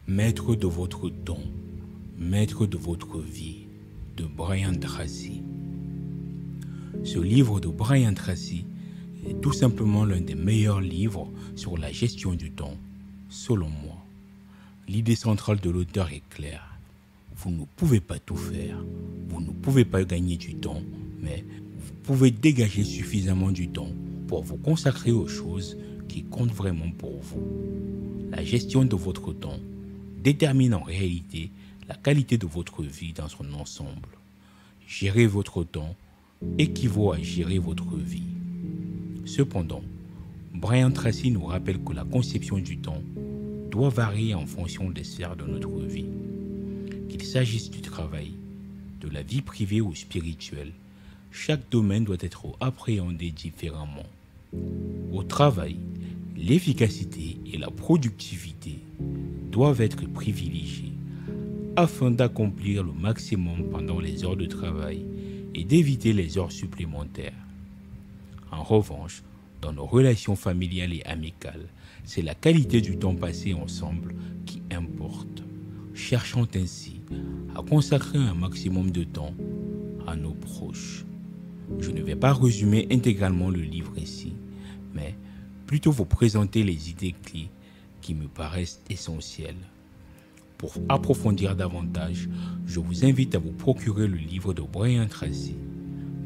Maître de votre temps, maître de votre vie, de Brian Tracy. Ce livre de Brian Tracy est tout simplement l'un des meilleurs livres sur la gestion du temps, selon moi. L'idée centrale de l'auteur est claire. Vous ne pouvez pas tout faire, vous ne pouvez pas gagner du temps, mais vous pouvez dégager suffisamment du temps pour vous consacrer aux choses qui comptent vraiment pour vous. La gestion de votre temps détermine en réalité la qualité de votre vie dans son ensemble. Gérer votre temps équivaut à gérer votre vie. Cependant, Brian Tracy nous rappelle que la conception du temps doit varier en fonction des sphères de notre vie. Qu'il s'agisse du travail, de la vie privée ou spirituelle, chaque domaine doit être appréhendé différemment. Au travail, l'efficacité et la productivité doivent être privilégiées afin d'accomplir le maximum pendant les heures de travail et d'éviter les heures supplémentaires. En revanche, dans nos relations familiales et amicales, c'est la qualité du temps passé ensemble qui importe, cherchant ainsi à consacrer un maximum de temps à nos proches. Je ne vais pas résumer intégralement le livre ici, mais plutôt vous présenter les idées clés qui me paraissent essentielles. Pour approfondir davantage, je vous invite à vous procurer le livre de Brian Tracy,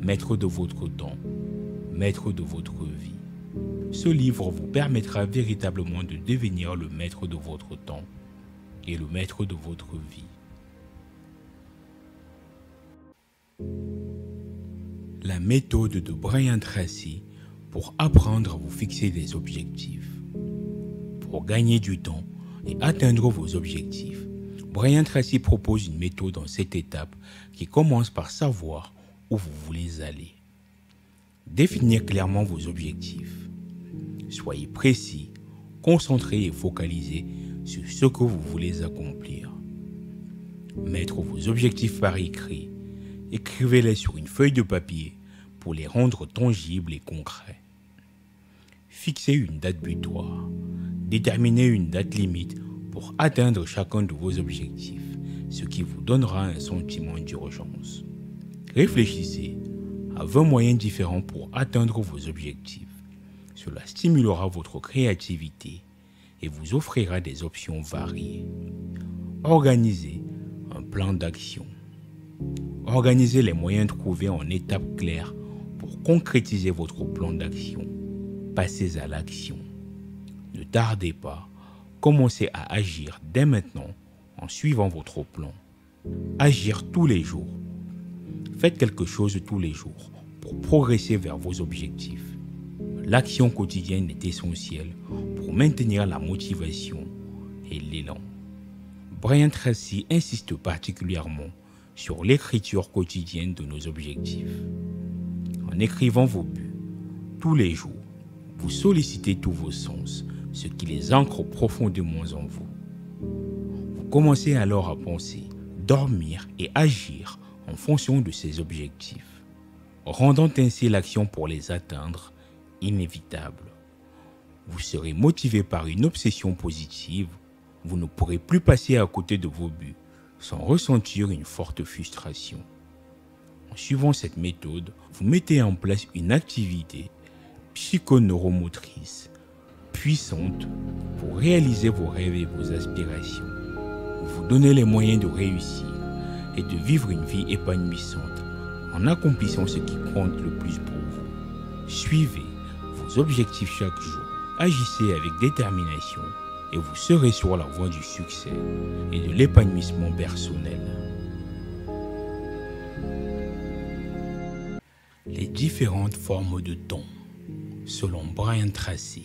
Maître de votre temps, maître de votre vie. Ce livre vous permettra véritablement de devenir le maître de votre temps et le maître de votre vie. La méthode de Brian Tracy pour apprendre à vous fixer des objectifs. Pour gagner du temps et atteindre vos objectifs, Brian Tracy propose une méthode en 7 étapes qui commence par savoir où vous voulez aller. Définir clairement vos objectifs. Soyez précis, concentré et focalisé sur ce que vous voulez accomplir. Mettre vos objectifs par écrit. Écrivez-les sur une feuille de papier pour les rendre tangibles et concrets. Fixez une date butoir. Déterminez une date limite pour atteindre chacun de vos objectifs, ce qui vous donnera un sentiment d'urgence. Réfléchissez à 20 moyens différents pour atteindre vos objectifs. Cela stimulera votre créativité et vous offrira des options variées. Organisez un plan d'action. Organisez les moyens trouvés en étapes claires pour concrétiser votre plan d'action. Passez à l'action. Ne tardez pas. Commencez à agir dès maintenant en suivant votre plan. Agir tous les jours. Faites quelque chose tous les jours pour progresser vers vos objectifs. L'action quotidienne est essentielle pour maintenir la motivation et l'élan. Brian Tracy insiste particulièrement sur l'écriture quotidienne de nos objectifs. En écrivant vos buts tous les jours, vous sollicitez tous vos sens, ce qui les ancre profondément en vous. Vous commencez alors à penser, dormir et agir en fonction de ces objectifs, rendant ainsi l'action pour les atteindre inévitable. Vous serez motivé par une obsession positive, vous ne pourrez plus passer à côté de vos buts sans ressentir une forte frustration. En suivant cette méthode, vous mettez en place une activité psychoneuromotrice puissante pour réaliser vos rêves et vos aspirations. Vous vous donnez les moyens de réussir et de vivre une vie épanouissante en accomplissant ce qui compte le plus pour vous. Suivez vos objectifs chaque jour, agissez avec détermination et vous serez sur la voie du succès et de l'épanouissement personnel. Les différentes formes de temps, selon Brian Tracy.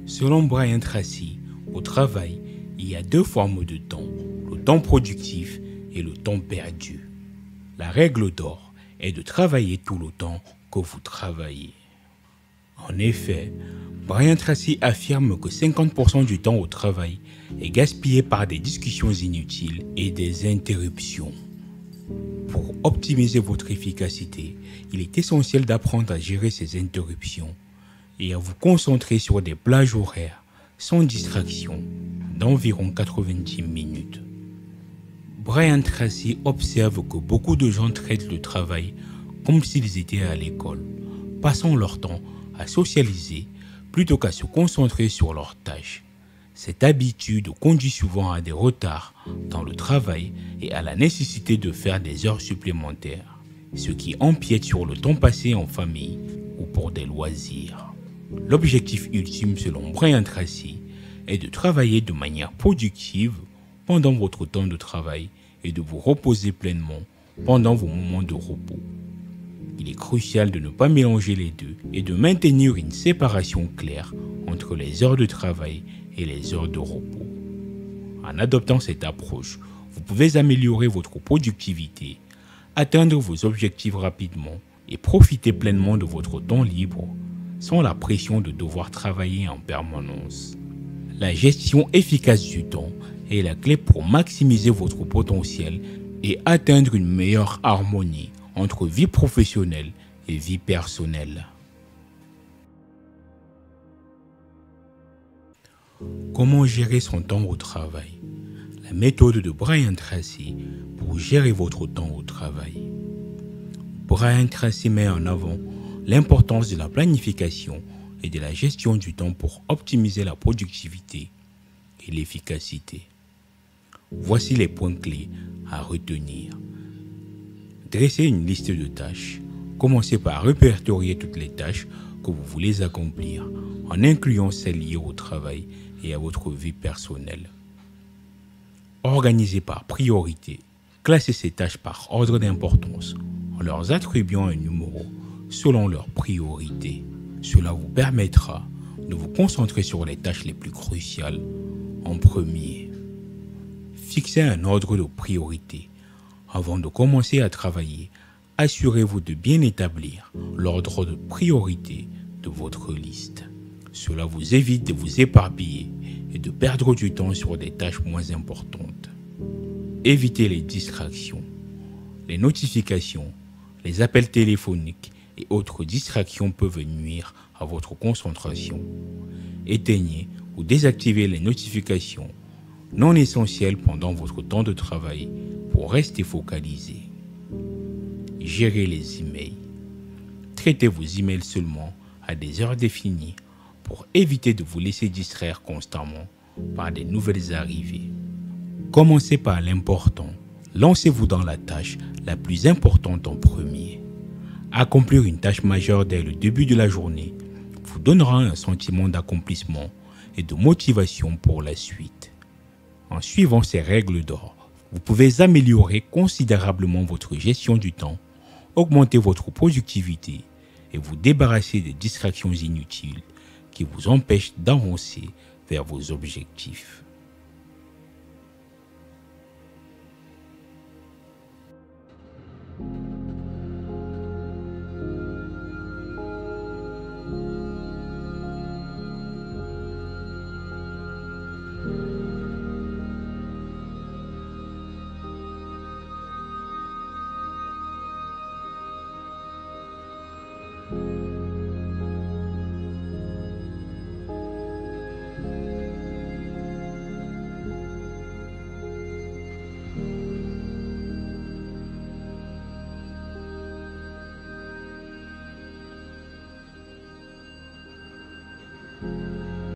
Selon Brian Tracy, au travail, il y a 2 formes de temps, le temps productif et le temps perdu. La règle d'or est de travailler tout le temps que vous travaillez. En effet, Brian Tracy affirme que 50% du temps au travail est gaspillé par des discussions inutiles et des interruptions. Pour optimiser votre efficacité, il est essentiel d'apprendre à gérer ces interruptions et à vous concentrer sur des plages horaires sans distraction, d'environ 90 minutes. Brian Tracy observe que beaucoup de gens traitent le travail comme s'ils étaient à l'école, passant leur temps à socialiser plutôt qu'à se concentrer sur leurs tâches. Cette habitude conduit souvent à des retards dans le travail et à la nécessité de faire des heures supplémentaires, ce qui empiète sur le temps passé en famille ou pour des loisirs. L'objectif ultime selon Brian Tracy est de travailler de manière productive pendant votre temps de travail et de vous reposer pleinement pendant vos moments de repos. Il est crucial de ne pas mélanger les deux et de maintenir une séparation claire entre les heures de travail et les heures de repos. En adoptant cette approche, vous pouvez améliorer votre productivité, atteindre vos objectifs rapidement et profiter pleinement de votre temps libre sans la pression de devoir travailler en permanence. La gestion efficace du temps est la clé pour maximiser votre potentiel et atteindre une meilleure harmonie entre vie professionnelle et vie personnelle. Comment gérer son temps au travail? La méthode de Brian Tracy pour gérer votre temps au travail. Brian Tracy met en avant l'importance de la planification et de la gestion du temps pour optimiser la productivité et l'efficacité. Voici les points clés à retenir. Dressez une liste de tâches. Commencez par répertorier toutes les tâches que vous voulez accomplir, en incluant celles liées au travail et à votre vie personnelle. Organisez par priorité. Classez ces tâches par ordre d'importance, en leur attribuant un numéro selon leur priorité. Cela vous permettra de vous concentrer sur les tâches les plus cruciales en premier. Fixez un ordre de priorité. Avant de commencer à travailler, assurez-vous de bien établir l'ordre de priorité de votre liste. Cela vous évite de vous éparpiller et de perdre du temps sur des tâches moins importantes. Évitez les distractions. Les notifications, les appels téléphoniques et autres distractions peuvent nuire à votre concentration. Éteignez ou désactivez les notifications non essentielles pendant votre temps de travail pour rester focalisé. Gérez les emails. Traitez vos emails seulement à des heures définies pour éviter de vous laisser distraire constamment par des nouvelles arrivées. Commencez par l'important. Lancez-vous dans la tâche la plus importante en premier. Accomplir une tâche majeure dès le début de la journée vous donnera un sentiment d'accomplissement et de motivation pour la suite. En suivant ces règles d'or, vous pouvez améliorer considérablement votre gestion du temps, augmenter votre productivité et vous débarrasser des distractions inutiles qui vous empêchent d'avancer vers vos objectifs.